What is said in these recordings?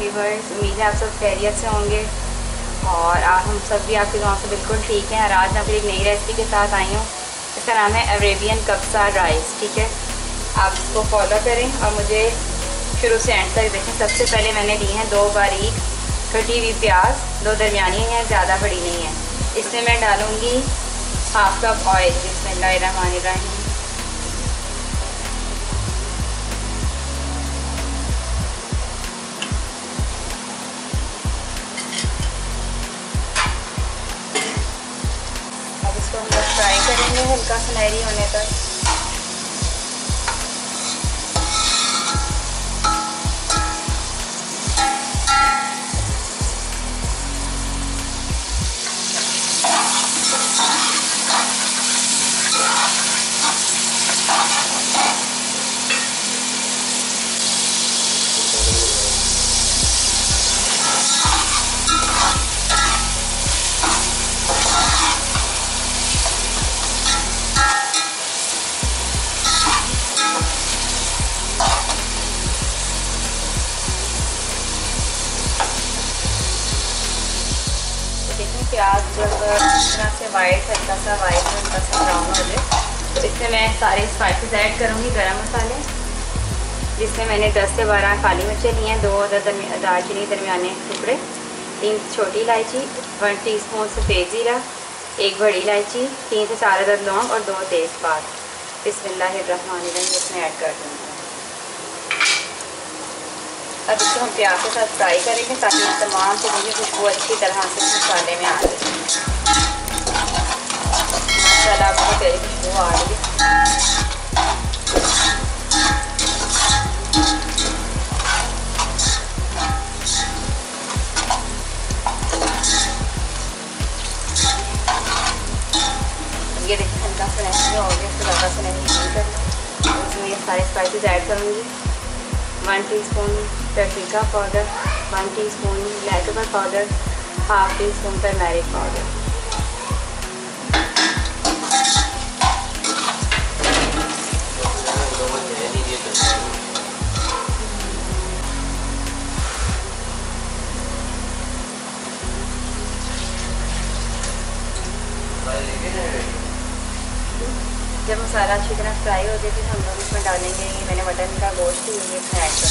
Viewers, उम्मीद है आप सब खैरियत से होंगे और हम सब भी आपके गाँव से बिल्कुल ठीक हैं। और आज मैं फिर एक नई रेसिपी के साथ आई हूँ। इसका नाम है अरेबियन कब्सा राइस। ठीक है, आप इसको फॉलो करें और मुझे शुरू से एंड तक देखें। सबसे पहले मैंने ली हैं 2 बारीक कटी हुई प्याज, 2 दरमियानी हैं, ज़्यादा बड़ी नहीं है। इसमें मैं डालूँगी हाफ कप ऑयल। बिस्मिल्लाहिर्रहमानिर्रहीम। अब इसको हम लोग फ्राई करेंगे हल्का सुनहरी होने तक। प्याज जब इस तरह से वाइट, हल्का सा वाइट, हल्का सा ब्राउन हो जाए तो इसमें मैं सारे स्पाइसेस ऐड करूँगी। गरम मसाले जिसमें मैंने 10 से 12 काली मिर्चें ली हैं, 2 दालचीनी दरमियाने टुकड़े, 3 छोटी इलायची, 1 टीस्पून सफ़ेद ज़ीरा, 1 बड़ी इलायची, 3 से 4 अदद लौंग और 2 तेज़पात। बिस्मिल्लाहिर्रहमानिर्रहीम इसमें ऐड कर दूँगी। अब इसको हम प्याज के साथ फ्राई करेंगे ताकि तमाम चीज़ों की खुशबू अच्छी तरह से मसाले में आ जाए। मसाला आपको तेरी खुशबू आ रही है। ये देखिए हल्का सा नहीं हो गया, इसको ज़्यादा से नहीं करना। इसमें ये सारे स्पाइसेस ऐड करूँगी। 1 teaspoon paprika powder, 1 teaspoon black pepper powder, half teaspoon turmeric powder. जब मसाला अच्छी तरह फ्राई हो जाए फिर हम लोग इसमें डालेंगे, ये मैंने मटन का गोश्त ही ये इसमें ऐड कर।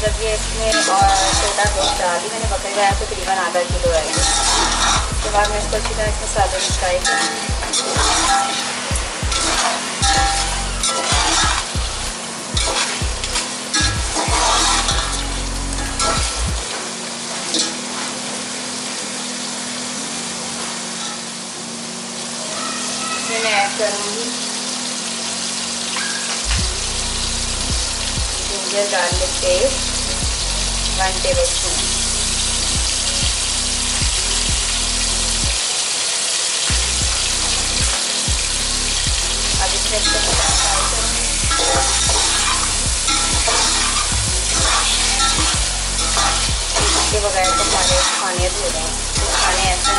जब ये इसमें और छोटा गोश्त डाल दी मैंने, बकरे का तकरीबन आधा किलो है। उसके बाद मैं इसको अच्छी तरह इसमें मसाले में फ्राई करूँगी। इसमें मैं ऐड करूँगी जिंजर गार्लिक पेस्ट 1 टेबलस्पून। अब इसमें इसको फ्राई करूँगी। इसके बगैर तो हमारे खाने धो रहे हैं, खाने ऐसे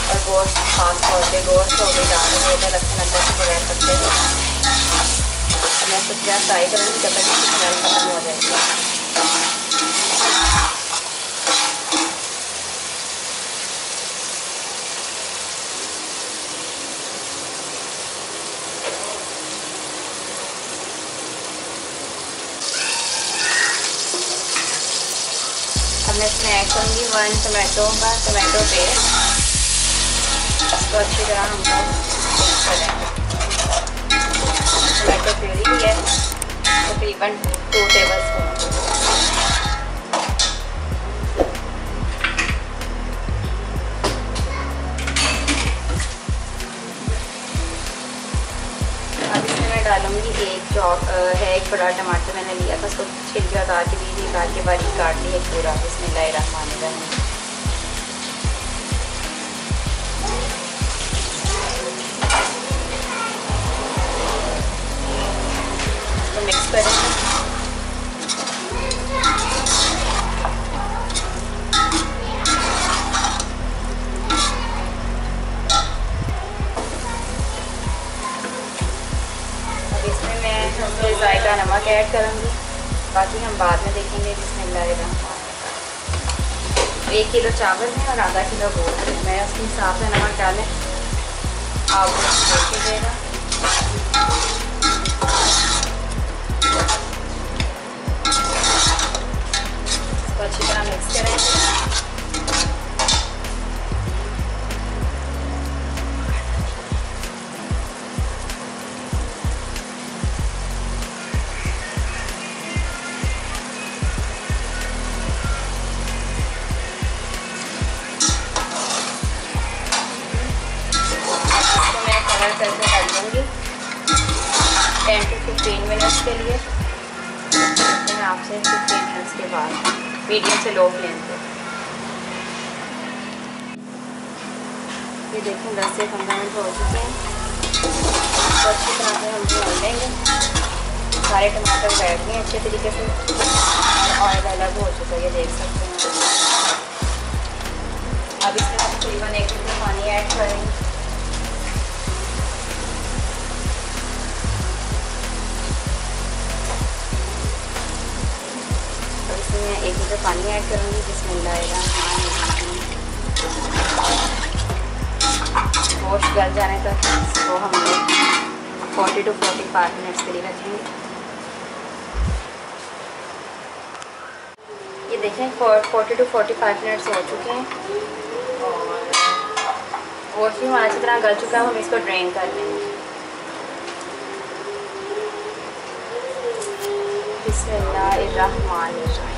और गोश्त खास तौर पे गोश्त हो गई, दाल हो गई, लहसुन अदरक के बगैर करते हैं। मैं कुछ क्या फ्राई करूँगी जब तक इसकी स्मेल खत्म हो जाएगी। अब मैं इसमें ऐड करूँगी 1 टमाटो का टमाटो पेस्ट। इसको अच्छी तरह हम लोग मिक्स करेंगे। टमाटो प्यूरी है तकरीबन 2 टेबलस्पून। अब इसमें मैं डालूँगी 1 है एक बड़ा टमाटर मैंने लिया था, उसको छिलके उतार के बीज निकाल के बारीक काट ली है पूरा। बिस्मिल्लाहिर्रहमानिर्रहीम। तो मिक्स करेंगे। जायका नमक ऐड करूँगी, बाकी हम बाद में देखेंगे। बिस्मिल्लाहिर्रहमानिर्रहीम। 1 किलो चावल है और आधा किलो गोश्त है। मैं उसके हिसाब से नमक डालें, आप देखिएगा। इसको अच्छी तरह मिक्स करेंगे। करके डाल दूँगी 10 to 15 मिनट्स के लिए। मैं आपसे 15 मिनट्स के बाद मीडियम से लो फ्लेम पे। ये देखें 10 से 15 मिनट हो चुके हैं। तो अच्छी तरह से हम भून लेंगे। सारे टमाटर बैठ गए अच्छे तरीके से और ऑयल अलग हो चुका है, ये देख सकते हैं। अब इसमें हम तकरीबन 1 लीटर पानी ऐड करेंगे। मैं 1 लीटर पानी ऐड करूँगी। बिस्मिल्लाहिर्रहमानिर्रहीम। गोश्त गल जाने तक इसको हम लोग 40 to 45 मिनट्स के लिए रखेंगे। ये देखें 40 to 45 मिनट्स हो चुके हैं और गोश्त भी हमारा अच्छी तरह गल चुका है। हम इसको ड्रेन कर लेंगे। बिस्मिल्लाहिर्रहमानिर्रहीम।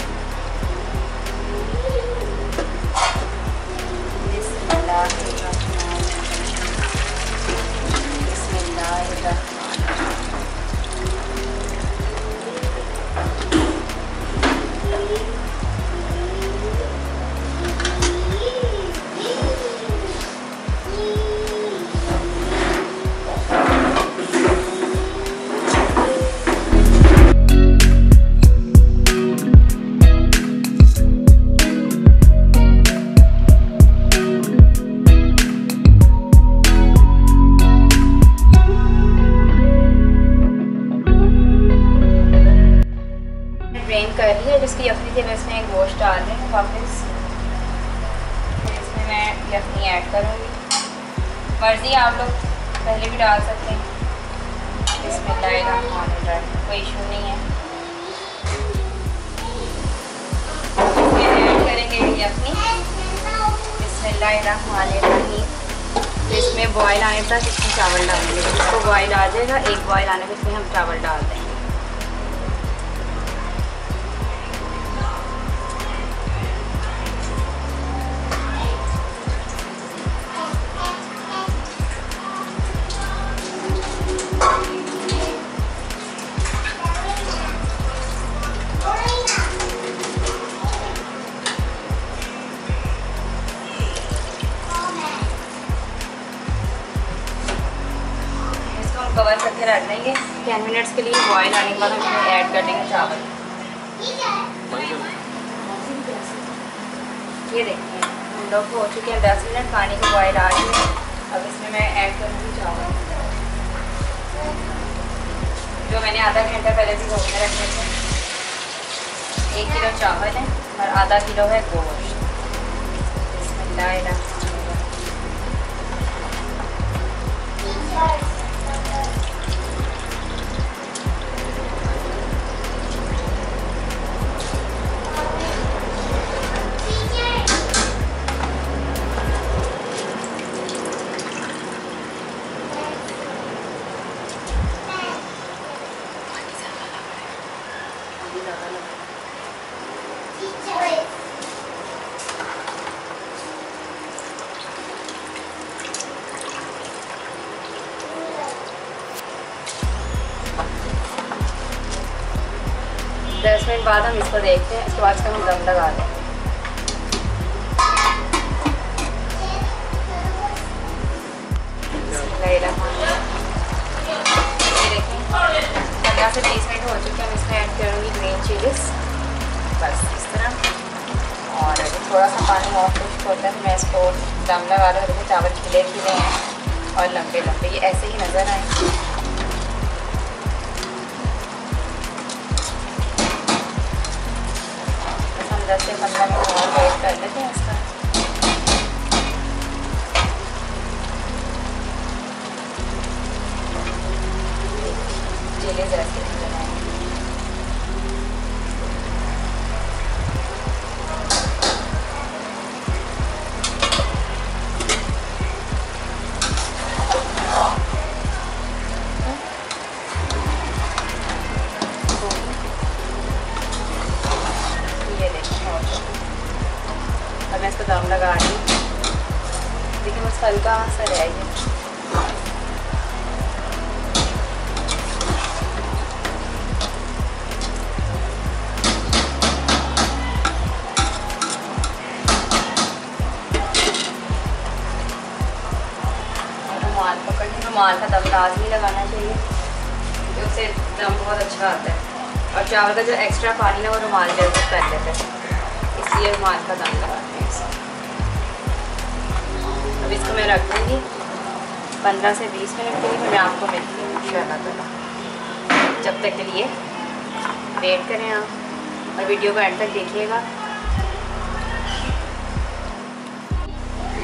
ड्रेन कर लिया। जिसकी यखनी थी मैं इसमें गोश्त डाल रही हूँ वापस। इसमें मैं यखनी ऐड करूँगी। मर्ज़ी आप लोग पहले भी डाल सकते हैं। बिस्मिल्लाहिर्रहमानिर्रहीम। कोई इशू नहीं है। इसमें ऐड करेंगे यखनी। बिस्मिल्लाहिर्रहमानिर्रहीम। इसमें बॉयल आने तक इसमें चावल डालेंगे। इसको बॉयल आ जाएगा, एक बॉयल आने पर इसमें हम चावल डाल देंगे। कवर करके रख देंगे 10 मिनट्स के लिए। बॉयल आने के बाद हम इसमें ऐड कर देंगे चावल। ये देखिए हम लोग हो चुके हैं 10 मिनट, पानी के बॉयल आ रही है। अब इसमें मैं ऐड करूँगी चावल जो मैंने आधा घंटा पहले भी धो के रखे थे। 1 किलो चावल है और आधा किलो है गोश्त। बिस्मिल्लाहिर्रहमानिर्रहीम। 10 मिनट बाद हम इसको देखते हैं, इसके बाद इसका हम दम लगा दें। देखें 15 से 20 मिनट हो चुके हैं। हम इसमें ऐड करूँगी ग्रीन चिलीज, बस इस तरह। और अभी थोड़ा सा पानी और खुश्क होता है तो मैं इसको दम लगा रहा हूँ। देखिए चावल खिले खिले हैं और लंबे लंबे, ये ऐसे ही नज़र आए। बस हम 10 से 15 मिनट और वेट कर लेते हैं इसका। चिलीज ऐसे ही बनाएंगे। अब मैं इसको दम लगा रही हूँ। देखिए बस हल्का सा रह गया। रुमाल पकड़ के, रुमाल का दम लाजमी लगाना चाहिए क्योंकि उससे दम बहुत अच्छा आता है। और चावल का जो एक्स्ट्रा पानी ना वो रुमाल जल्दी कर लेते हैं, इसलिए रुमाल का दम लगाते हैं। अब इसको मैं रख दूँगी 15 से 20 मिनट के लिए। मैं आपको मिलती हूँ इंशाअल्लाह। जब तक के लिए वेट करें आप और वीडियो को एंड तक देखिएगा।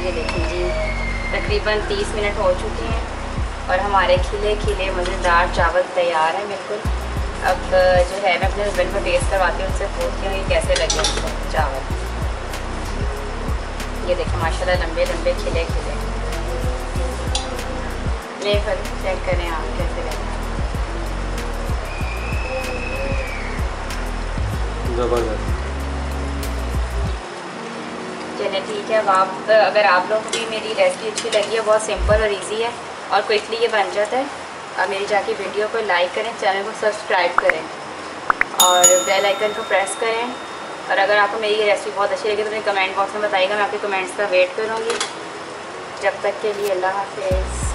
ये देखिए जी, तकरीबन 30 मिनट हो चुके हैं और हमारे खिले खिले मज़ेदार चावल तैयार हैं बिल्कुल। अब जो है मैं अपने हस्बैंड को टेस्ट करवाती हूँ, उनसे पूछती हूँ कैसे लगे उनको चावल। ये देखें माशाल्लाह लंबे लंबे खिले खिले। ले फिर चेक करें आप कैसे लगे। ज़बरदस्त। चलिए ठीक है। अब आप अगर आप लोगों को भी मेरी रेसिपी अच्छी लगी है, बहुत सिंपल और इजी है और क्विकली ये बन जाता है। अब मेरी जाके वीडियो को लाइक करें, चैनल को सब्सक्राइब करें और बेल आइकन को प्रेस करें। और अगर आपको मेरी ये रेसिपी बहुत अच्छी लगी तो मुझे कमेंट बॉक्स में बताइएगा, मैं आपके कमेंट्स का वेट करूँगी। जब तक के लिए अल्लाह हाफ़िज़।